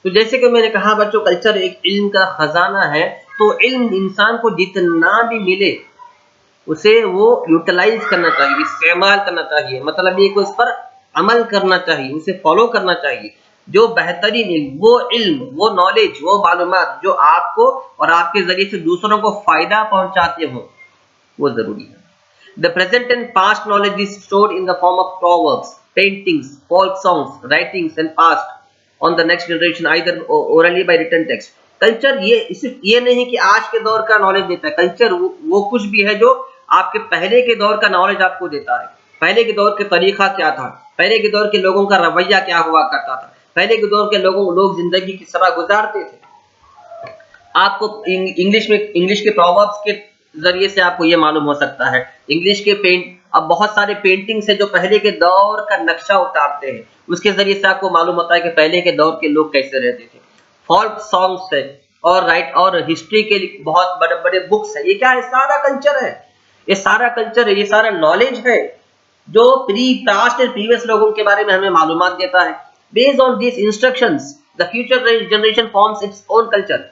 तो जैसे कि मैंने कहा बच्चों, कल्चर एक इल्म का खजाना है। तो इल्म इंसान को जितना भी मिले उसे वो यूटिलाइज करना चाहिए, इस्तेमाल करना चाहिए, मतलब ये कि उस पर अमल करना चाहिए, उसे फॉलो करना चाहिए। जो बेहतरीन इल्म, वो इल्म, वो नॉलेज, वो मालूमात जो आपको और आपके ज़रिए से दूसरों को फ़ायदा पहुँचाते हों, वो ज़रूरी है। The present and past knowledge is stored in the form of proverbs, paintings, folk songs, writings and passed on the next generation either orally by written text. Culture ये सिर्फ ये नहीं कि आज के दौर का नॉलेज देता है। कल्चर वो कुछ भी है जो आपके पहले के दौर का नॉलेज आपको देता है। पहले के दौर के तरीका क्या था, पहले के दौर के लोगों का रवैया क्या हुआ करता था, पहले के दौर के लोग जिंदगी किस तरह गुजारते थे। आपको इंग्लिश के प्रोवर्ब्स के ज़रिए से आपको ये मालूम हो सकता है। इंग्लिश के अब बहुत सारे पेंटिंग्स हैं जो पहले के दौर का नक्शा उतारते हैं। उसके ज़रिए से आपको मालूम होता है कि पहले के दौर के लोग कैसे रहते थे। फ़ोल्क सॉन्ग्स है और हिस्ट्री के लिए बहुत बड़े-बड़े बुक्स हैं। ये क्या है? सारा कल्चर है। ये सारा कल्चर है, ये सारा नॉलेज है जो पास्ट एंड प्रीवियस लोगों के बारे में हमें मालूमात देता है। Based on this instructions the future generation forms its own culture.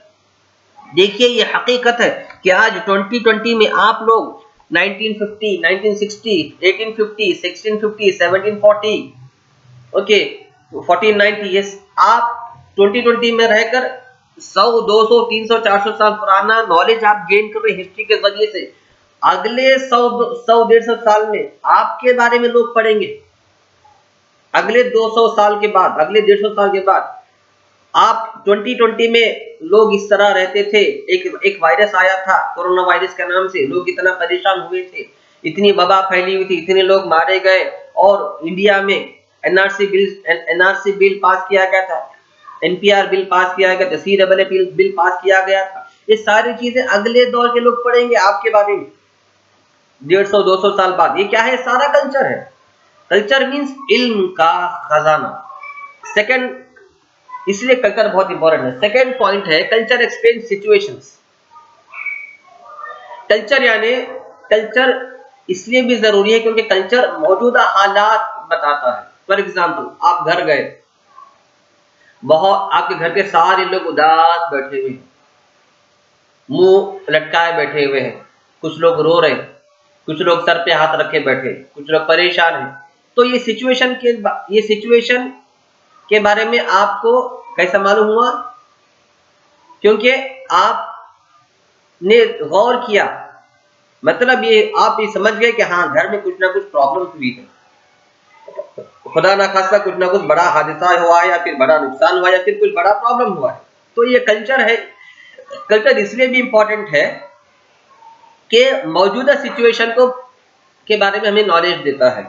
देखिए ये हकीकत है कि आज 2020 में आप लोग 1950, 1960, 1850, 1650, 1740, ओके, 1490, यस, आप 2020 में रहकर 100, 200, 300, 400 साल पुराना नॉलेज आप गेन कर रहे हिस्ट्री के जरिए से। अगले 100, 150 साल में आपके बारे में लोग पढ़ेंगे। अगले 200 साल के बाद, अगले 150 साल के बाद आप 2020 में लोग इस तरह रहते थे। एक वायरस आया था कोरोना वायरस के नाम से, लोग इतना परेशान हुए थे, इतनी वबा फैली हुई थी, इतने लोग मारे गए और इंडिया में एनआरसी बिल पास किया गया था, एनपीआर बिल पास किया गया था, सीएए बिल पास किया गया था। ये सारी चीजें अगले दौर के लोग पढ़ेंगे आपके बारे में 150-200 साल बाद। ये क्या है? सारा कल्चर है। कल्चर मीन्स इल्म का खजाना। सेकंड, इसलिए कल्चर बहुत इंपॉर्टेंट है। सेकंड पॉइंट है कल्चर एक्सप्लेन सिचुएशंस। कल्चर इसलिए भी जरूरी है क्योंकि कल्चर मौजूदा हालात बताता है। फॉर एग्जाम्पल, आप घर गए, आपके घर के सारे लोग उदास बैठे हुए हैं, मुंह लटकाए बैठे हुए हैं, कुछ लोग रो रहे हैं, कुछ लोग सर पे हाथ रखे बैठे, कुछ लोग परेशान हैं। तो ये सिचुएशन के बारे में आपको कैसा मालूम हुआ? क्योंकि आपने गौर किया, मतलब ये आप ये समझ गए कि हाँ, घर में कुछ ना कुछ प्रॉब्लम हुई है, खुदा ना खास्ता कुछ ना कुछ बड़ा हादसा हुआ है या फिर बड़ा नुकसान हुआ या फिर कुछ बड़ा प्रॉब्लम हुआ है। तो ये कल्चर है। कल्चर इसलिए भी इंपॉर्टेंट है कि मौजूदा सिचुएशन के बारे में हमें नॉलेज देता है।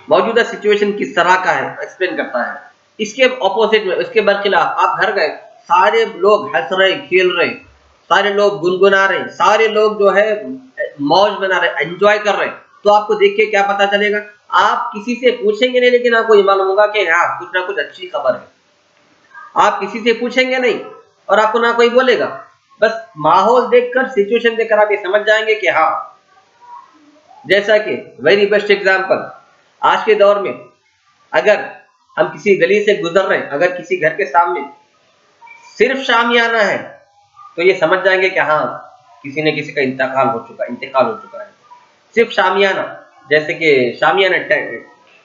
मौजूदा सिचुएशन किस तरह का है एक्सप्लेन करता है। इसके ऑपोजिट में, इसके बरखिलाफ, आप घर गए, सारे लोग हंस रहे, खेल रहे, सारे लोग गुनगुना रहे, सारे लोग जो है मौज बना रहे, एंजॉय कर रहे, तो आपको देख के क्या पता चलेगा? आप किसी से पूछेंगे नहीं, लेकिन आपको ये मालूम होगा कि हाँ, कुछ ना कुछ अच्छी खबर है। आप किसी से पूछेंगे नहीं और आपको ना कोई बोलेगा, बस माहौल देखकर, सिचुएशन देखकर आप ये समझ जाएंगे कि हाँ। जैसा कि वेरी बेस्ट एग्जांपल, आज के दौर में अगर हम किसी गली से गुजर रहे हैं, अगर किसी घर के सामने सिर्फ शामियाना है, तो ये समझ जाएंगे कि हाँ, किसी न किसी का इंतकाल हो चुका है। सिर्फ शामियाना, जैसे कि शामियाना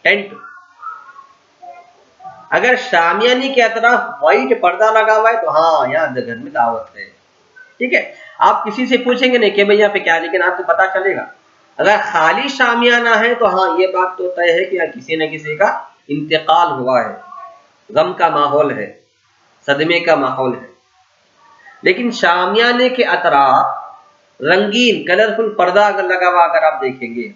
टेंट, अगर शामियाने के तरफ व्हाइट पर्दा लगा हुआ है तो हाँ, यहाँ घर में दावत है। ठीक है, आप किसी से पूछेंगे नहीं कि भाई यहाँ पे क्या है, लेकिन आपको पता चलेगा। अगर खाली शामियाना है तो हाँ, ये बात तो तय है कि यहाँ किसी न किसी का इंतकाल हुआ है, गम का माहौल है, सदमे का माहौल है। लेकिन शामियाने के अतराफ रंगीन कलरफुल पर्दा अगर लगा हुआ अगर आप देखेंगे,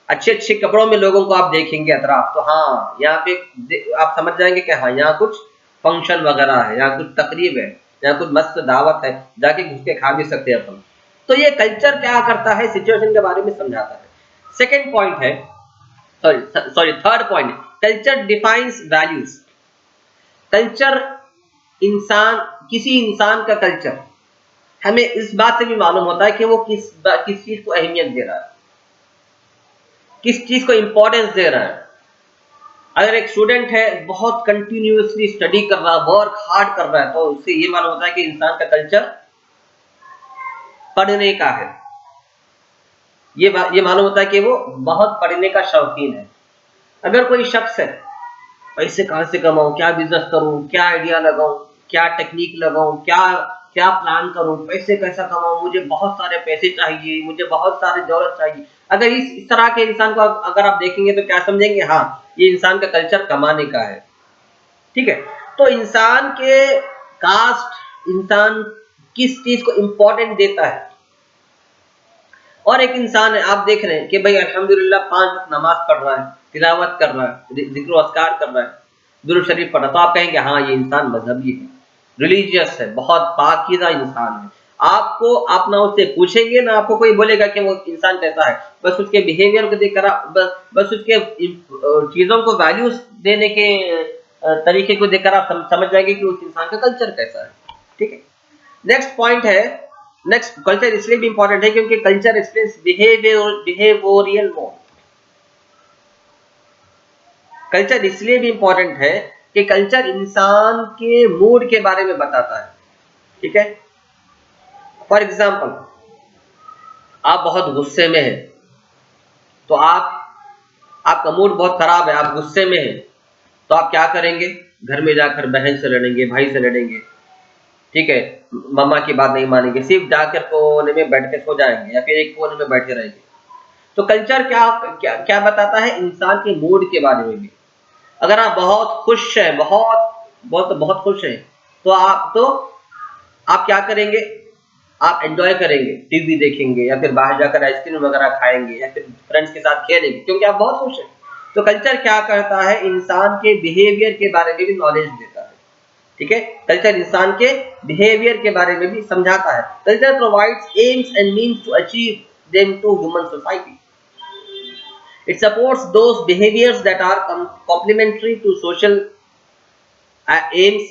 अच्छे अच्छे कपड़ों में लोगों को आप देखेंगे अतराफ, तो हाँ, यहाँ पे आप समझ जाएंगे कि हाँ, यहाँ कुछ फंक्शन वगैरह है, यहाँ कुछ तकरीब है, यहाँ कुछ मस्त दावत है, जाके घुस के खा भी सकते हैं अपन। तो ये कल्चर क्या करता है? सिचुएशन के बारे में समझाता है। सेकेंड पॉइंट है, third point, culture defines values. Culture किसी इंसान का कल्चर हमें इस बात से भी मालूम होता है कि वो किस चीज को अहमियत दे रहा है, किस चीज को इंपॉर्टेंस दे रहा है। अगर एक स्टूडेंट है बहुत कंटिन्यूअसली स्टडी कर रहा है, वर्क हार्ड कर रहा है, तो उससे ये मालूम होता है कि इंसान का कल्चर पढ़ने का है। ये मालूम होता है कि वो बहुत पढ़ने का शौकीन है। अगर कोई शख्स है पैसे कहाँ से कमाऊं, क्या बिजनेस करूं, क्या आइडिया लगाऊं, क्या टेक्निक लगाऊं, क्या क्या प्लान करूं, पैसे कैसा कमाऊं, मुझे बहुत सारे पैसे चाहिए, मुझे बहुत सारी दौलत चाहिए। अगर इस तरह के इंसान को अगर आप देखेंगे तो क्या समझेंगे, हाँ ये इंसान का कल्चर कमाने का है। ठीक है, तो इंसान के कास्ट, इंसान किस चीज को इंपॉर्टेंट देता है। और एक इंसान है, आप देख रहे हैं कि भाई अल्हम्दुलिल्लाह 5 वक्त नमाज पढ़ रहा है, तिलावत कर रहा है, जिक्र अस्कार कर रहा है, दुरूद शरीफ पढ़ रहा है, तो आप कहेंगे हाँ ये इंसान मजहबी है, रिलीजियस है, बहुत पाकीज़ा इंसान है। आपको आप ना उससे पूछेंगे ना आपको कोई बोलेगा कि वो इंसान कैसा है, बस उसके बिहेवियर को देखकर आप बस उसके चीज़ों को वैल्यूज देने के तरीके को देखकर आप समझ जाएंगे कि उस इंसान का कल्चर कैसा है। ठीक है, नेक्स्ट पॉइंट है, नेक्स्ट कल्चर इसलिए भी इंपॉर्टेंट है क्योंकि culture explains behavioural mode. Culture इसलिए भी इंपॉर्टेंट है कि कल्चर इंसान के मूड के बारे में बताता है। ठीक है, फॉर एग्जाम्पल आप बहुत गुस्से में हैं, तो आपका मूड बहुत खराब है, आप गुस्से में हैं, तो आप क्या करेंगे, घर में जाकर बहन से लड़ेंगे, भाई से लड़ेंगे। ठीक है, मम्मा की बात नहीं मानेंगे, सिर्फ जाकर कोने में बैठ के सो जाएंगे या फिर एक कोने में बैठे रहेंगे। तो कल्चर क्या क्या क्या बताता है, इंसान के मूड के बारे में भी। अगर आप बहुत खुश हैं, बहुत बहुत बहुत खुश हैं, तो आप क्या करेंगे, आप एंजॉय करेंगे, टीवी देखेंगे या फिर बाहर जाकर आइसक्रीम वगैरह खाएंगे या फिर फ्रेंड्स के साथ खेलेंगे क्योंकि आप बहुत खुश हैं। तो कल्चर क्या करता है, इंसान के बिहेवियर के बारे में भी नॉलेज देता है। ठीक है, कल्चर इंसान के बिहेवियर के बारे में भी समझाता है। Culture provides aims and means to achieve them to human society. It supports those behaviors that are complementary to social aims.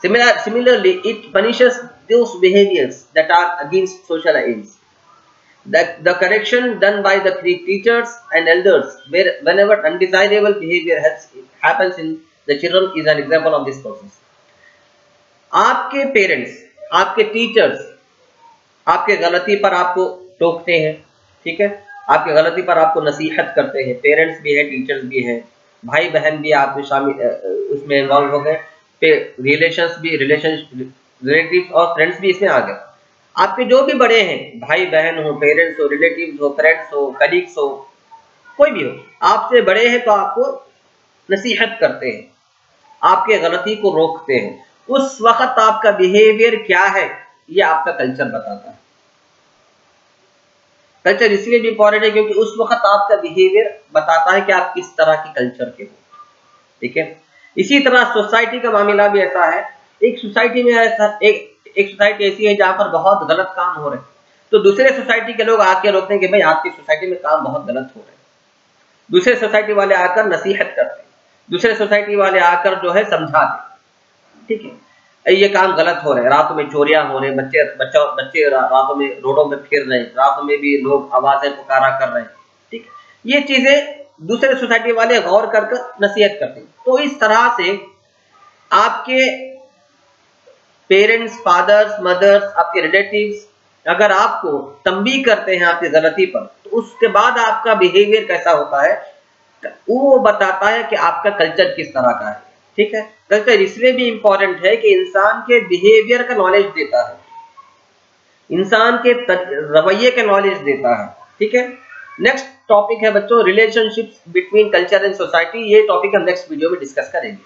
Similarly, it punishes those behaviors that are against social aims. The correction done by the teachers and elders, whenever undesirable behavior happens in the children, is an example of this process. आपके parents, आपके teachers आपके गलती पर आपको टोकते हैं। ठीक है, आपके गलती पर आपको नसीहत करते हैं, पेरेंट्स भी हैं, टीचर्स भी हैं, भाई बहन भी आपके शामिल उसमें इन्वॉल्व हो गए, फिर रिलेटिव्स और फ्रेंड्स भी इसमें आ गए। आपके जो भी बड़े हैं, भाई बहन हो, पेरेंट्स हो, रिलेटिव्स हो, फ्रेंड्स हो, कलीग्स हो, कोई भी हो, आपसे बड़े हैं तो आपको नसीहत करते हैं, आपके गलती को रोकते हैं। उस वक्त आपका बिहेवियर क्या है, ये आपका कल्चर बताता है। कल्चर इसलिए भी इंपॉर्टेंट है क्योंकि उस वक्त आपका बिहेवियर बताता है कि आप किस तरह के कल्चर के हो। ठीक है, इसी तरह सोसाइटी का मामला भी ऐसा है। एक सोसाइटी में एक सोसाइटी ऐसी है जहां पर बहुत गलत काम हो रहे हैं, तो दूसरे सोसाइटी के लोग आके रोकते हैं कि भाई आपकी सोसाइटी में काम बहुत गलत हो रहे हैं। दूसरे सोसाइटी वाले आकर नसीहत करते हैं, दूसरे सोसाइटी वाले आकर जो है समझाते। ठीक है, ये काम गलत हो रहा है, रातों में चोरियां हो रहे, बच्चे रातों में रोडों में फिर रहे, रातों में भी लोग आवाजें पुकारा कर रहे हैं। ठीक, ये चीजें दूसरे सोसाइटी वाले गौर कर नसीहत करते हैं। तो इस तरह से आपके पेरेंट्स, फादर्स, मदर्स, आपके रिलेटिव्स अगर आपको तंबीह करते हैं आपकी गलती पर, तो उसके बाद आपका बिहेवियर कैसा होता है वो बताता है कि आपका कल्चर किस तरह का है। ठीक है, कल्चर इसलिए भी इंपॉर्टेंट है कि इंसान के बिहेवियर का नॉलेज देता है, इंसान के रवैये का नॉलेज देता है। ठीक है, नेक्स्ट टॉपिक है बच्चों, relationships between culture and society. ये टॉपिक हम नेक्स्ट वीडियो में डिस्कस करेंगे।